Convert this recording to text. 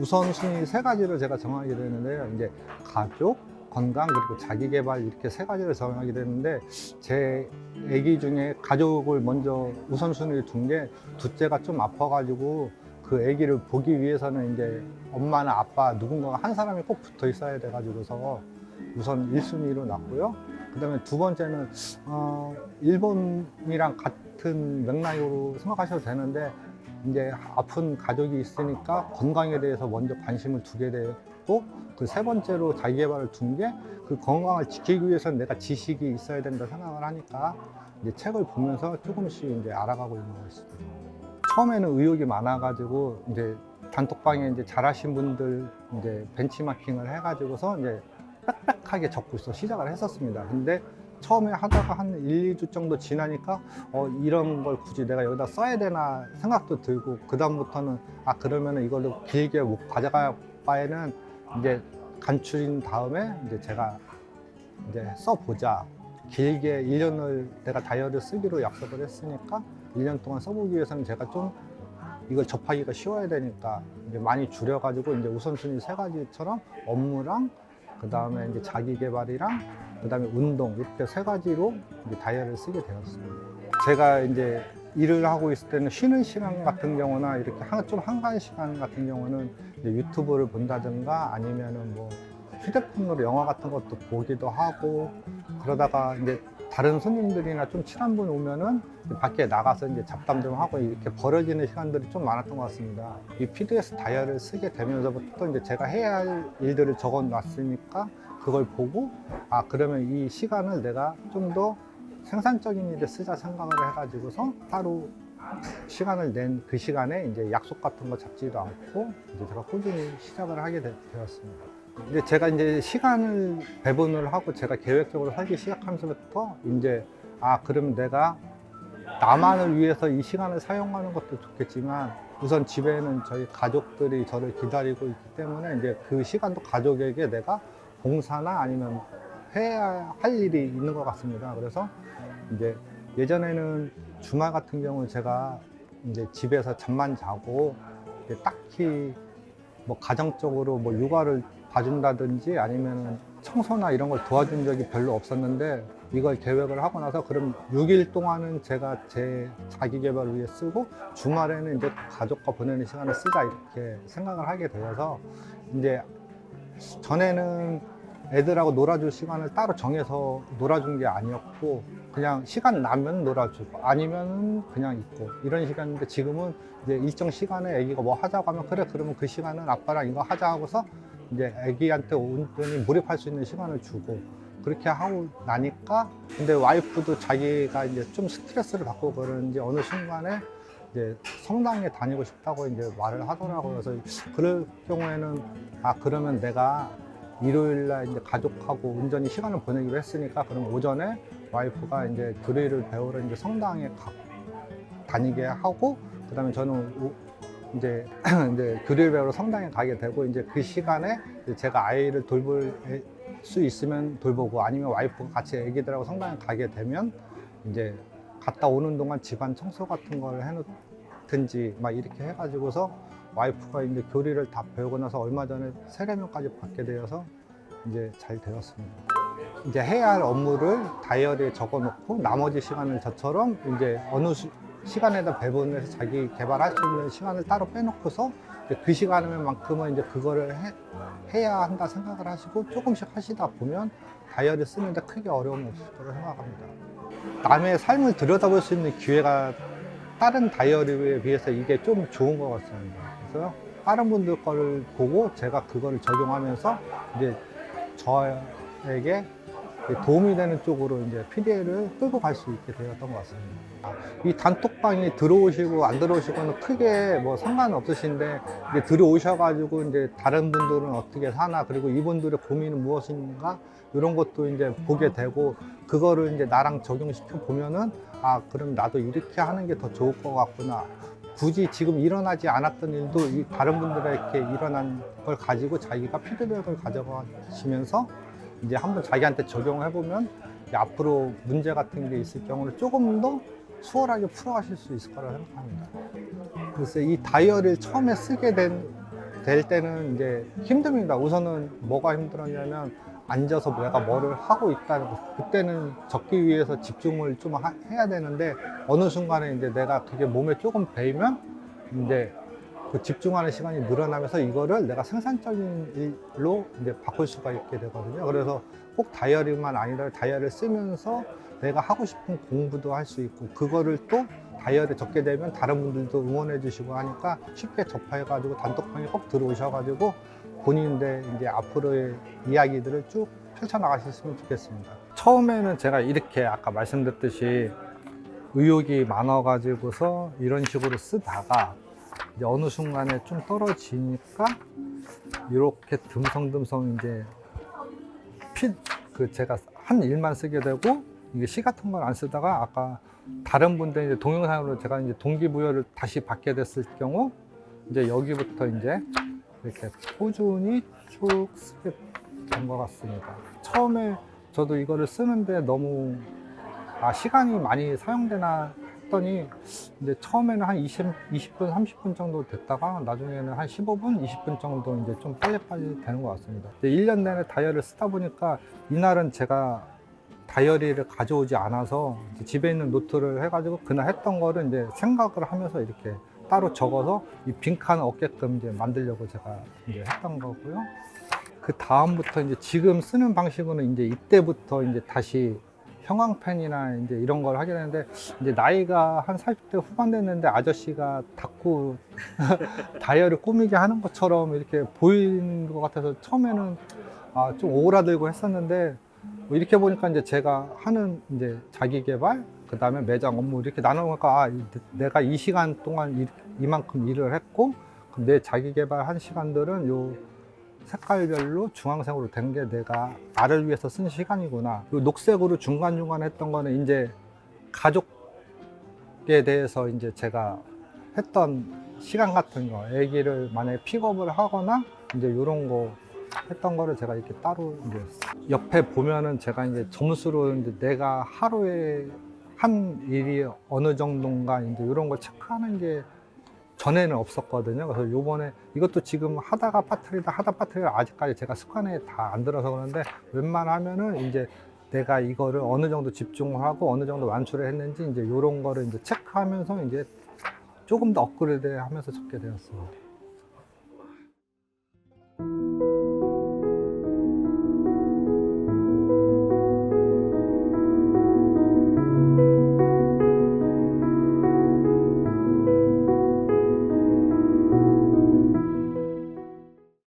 우선순위 세 가지를 제가 정하게 되는데요. 이제 가족, 건강, 그리고 자기 개발 이렇게 세 가지를 정하게 되는데 제 아기 중에 가족을 먼저 우선순위를 둔 게 둘째가 좀 아파가지고 그 아기를 보기 위해서는 이제 엄마나 아빠 누군가가 한 사람이 꼭 붙어 있어야 돼가지고서 우선 1순위로 놨고요. 그 다음에 두 번째는 일본이랑 같은 맥락으로 생각하셔도 되는데 이제 아픈 가족이 있으니까 건강에 대해서 먼저 관심을 두게 되고 그 세 번째로 자기 개발을 둔 게 그 건강을 지키기 위해서는 내가 지식이 있어야 된다 생각을 하니까 이제 책을 보면서 조금씩 이제 알아가고 있는 것 같습니다. 처음에는 의욕이 많아가지고 이제 단톡방에 이제 잘하신 분들 이제 벤치마킹을 해가지고서 이제 빽빽하게 적고 있어 시작을 했었습니다. 근데 처음에 하다가 한 1, 2주 정도 지나니까 이런 걸 굳이 내가 여기다 써야 되나 생각도 들고 그다음부터는 그러면은 이걸로 길게 못 가져갈 바에는 이제 간추린 다음에 이제 제가 이제 써보자. 길게 1년을 내가 다이어리를 쓰기로 약속을 했으니까 1년 동안 써보기 위해서는 제가 좀 이걸 접하기가 쉬워야 되니까 이제 많이 줄여가지고 이제 우선순위 세 가지처럼 업무랑 그 다음에 이제 자기 개발이랑 그 다음에 운동 이렇게 세 가지로 이제 다이어리를 쓰게 되었습니다. 제가 이제 일을 하고 있을 때는 쉬는 시간 같은 경우나 이렇게 좀 한가한 시간 같은 경우는 이제 유튜브를 본다든가 아니면은 뭐 휴대폰으로 영화 같은 것도 보기도 하고 그러다가 이제 다른 손님들이나 좀 친한 분 오면은 밖에 나가서 이제 잡담 좀 하고 이렇게 벌어지는 시간들이 좀 많았던 것 같습니다. 이 PDS 다이어리를 쓰게 되면서부터 이제 제가 해야 할 일들을 적어 놨으니까 그걸 보고 그러면 이 시간을 내가 좀 더 생산적인 일에 쓰자 생각을 해가지고서 따로 시간을 낸 그 시간에 이제 약속 같은 거 잡지도 않고 이제 제가 꾸준히 시작을 하게 되었습니다. 이제 제가 이제 시간을 배분을 하고 제가 계획적으로 살기 시작하면서부터 이제 그럼 내가 나만을 위해서 이 시간을 사용하는 것도 좋겠지만 우선 집에는 저희 가족들이 저를 기다리고 있기 때문에 이제 그 시간도 가족에게 내가 봉사나 아니면 해야 할 일이 있는 것 같습니다. 그래서 이제 예전에는 주말 같은 경우는 제가 이제 집에서 잠만 자고 딱히 뭐 가정적으로 뭐 육아를 봐준다든지 아니면 청소나 이런 걸 도와준 적이 별로 없었는데 이걸 계획을 하고 나서 그럼 6일 동안은 제가 제 자기 개발을 위해 쓰고 주말에는 이제 가족과 보내는 시간을 쓰자 이렇게 생각을 하게 되어서 이제 전에는 애들하고 놀아줄 시간을 따로 정해서 놀아준 게 아니었고 그냥 시간 나면 놀아주고 아니면 그냥 있고 이런 시간인데 지금은 이제 일정 시간에 애기가 뭐 하자고 하면 그래 그러면 그 시간은 아빠랑 이거 하자 하고서 이제 애기한테 온전히 몰입할 수 있는 시간을 주고 그렇게 하고 나니까 근데 와이프도 자기가 이제 좀 스트레스를 받고 그러는지 어느 순간에 이제 성당에 다니고 싶다고 이제 말을 하더라고요. 그래서 그럴 경우에는 그러면 내가 일요일날 이제 가족하고 온전히 시간을 보내기로 했으니까 그럼 오전에 와이프가 이제 교리를 배우러 이제 성당에 다니게 하고 그다음에 저는 이제 교리를 배우러 성당에 가게 되고 이제 그 시간에 제가 아이를 돌볼 수 있으면 돌보고 아니면 와이프가 같이 애기들하고 성당에 가게 되면 이제 갔다 오는 동안 집안 청소 같은 걸 해놓든지 막 이렇게 해가지고서 와이프가 이제 교리를 다 배우고 나서 얼마 전에 세례명까지 받게 되어서 이제 잘 되었습니다. 이제 해야 할 업무를 다이어리에 적어 놓고 나머지 시간은 저처럼 이제 어느 시간에다 배분해서 자기 개발할 수 있는 시간을 따로 빼놓고서 그 시간만큼은 이제 그거를 해야 한다 생각을 하시고 조금씩 하시다 보면 다이어리 쓰는데 크게 어려움이 없을 거라고 생각합니다. 남의 삶을 들여다볼 수 있는 기회가 다른 다이어리에 비해서 이게 좀 좋은 것 같습니다. 그래서 다른 분들 거를 보고 제가 그거를 적용하면서 이제 저에게 도움이 되는 쪽으로 이제 PDL을 끌고 갈 수 있게 되었던 것 같습니다. 이 단톡방에 들어오시고 안 들어오시고는 크게 뭐 상관 없으신데 이제 들어오셔가지고 이제 다른 분들은 어떻게 사나 그리고 이분들의 고민은 무엇인가 이런 것도 이제 보게 되고 그거를 이제 나랑 적용시켜 보면은 그럼 나도 이렇게 하는 게 더 좋을 것 같구나. 굳이 지금 일어나지 않았던 일도 다른 분들에게 일어난 걸 가지고 자기가 피드백을 가져가시면서 이제 한번 자기한테 적용을 해보면 앞으로 문제 같은 게 있을 경우는 조금 더 수월하게 풀어가실 수 있을 거라고 생각합니다. 그래서 이 다이어리를 처음에 쓰게 된 될 때는 이제 힘듭니다. 우선은 뭐가 힘들었냐면 앉아서 내가 뭐를 하고 있다는 거. 그때는 적기 위해서 집중을 좀 해야 되는데 어느 순간에 이제 내가 그게 몸에 조금 배이면 이제 그 집중하는 시간이 늘어나면서 이거를 내가 생산적인 일로 이제 바꿀 수가 있게 되거든요. 그래서 꼭 다이어리만 아니라 다이어리를 쓰면서 내가 하고 싶은 공부도 할 수 있고 그거를 또 다이어리에 적게 되면 다른 분들도 응원해 주시고 하니까 쉽게 접해 가지고 단톡방에 꼭 들어오셔 가지고 본인의 이제 앞으로의 이야기들을 쭉 펼쳐 나가셨으면 좋겠습니다. 처음에는 제가 이렇게 아까 말씀드렸듯이 의욕이 많아 가지고서 이런 식으로 쓰다가 이제 어느 순간에 좀 떨어지니까 이렇게 듬성듬성 이제 제가 한 일만 쓰게 되고 이게 시 같은 걸 안 쓰다가 아까 다른 분들 이제 동영상으로 제가 이제 동기부여를 다시 받게 됐을 경우 이제 여기부터 이제 이렇게 꾸준히 쭉 쓰게 된 것 같습니다. 처음에 저도 이거를 쓰는데 너무 시간이 많이 사용되나 했더니 이제 처음에는 한 20분, 30분 정도 됐다가 나중에는 한 15분, 20분 정도 이제 좀 빨리빨리 되는 것 같습니다. 1년 내내 다이어리를 쓰다 보니까 이날은 제가 다이어리를 가져오지 않아서 집에 있는 노트를 해가지고 그날 했던 거를 이제 생각을 하면서 이렇게 따로 적어서 이 빈칸 없게끔 이제 만들려고 제가 이제 했던 거고요. 그 다음부터 이제 지금 쓰는 방식으로는 이제 이때부터 이제 다시 형광펜이나 이제 이런 걸 하게 되는데 이제 나이가 한 40대 후반 됐는데 아저씨가 자꾸 다이어리 꾸미게 하는 것처럼 이렇게 보이는 것 같아서 처음에는 좀 오그라들고 했었는데 뭐 이렇게 보니까 이제 제가 하는 이제 자기 개발, 그 다음에 매장 업무 이렇게 나누니까 내가 이 시간 동안 이만큼 일을 했고 그럼 내 자기 개발 한 시간들은 요 색깔별로 주황색으로 된 게 내가 나를 위해서 쓴 시간이구나. 요 녹색으로 중간중간 했던 거는 이제 가족에 대해서 이제 제가 했던 시간 같은 거, 애기를 만약에 픽업을 하거나 이제 요런 거 했던 거를 제가 이렇게 따로 이제 옆에 보면은 제가 이제 점수로 이제 내가 하루에 한 일이 어느 정도인가 이제 이런 걸 체크하는 게 전에는 없었거든요. 그래서 요번에 이것도 지금 하다가 빠뜨리다 아직까지 제가 습관에 다 안 들어서 그러는데 웬만하면은 이제 내가 이거를 어느 정도 집중을 하고 어느 정도 완수를 했는지 이제 요런 거를 이제 체크하면서 이제 조금 더 업그레이드 하면서 적게 되었습니다.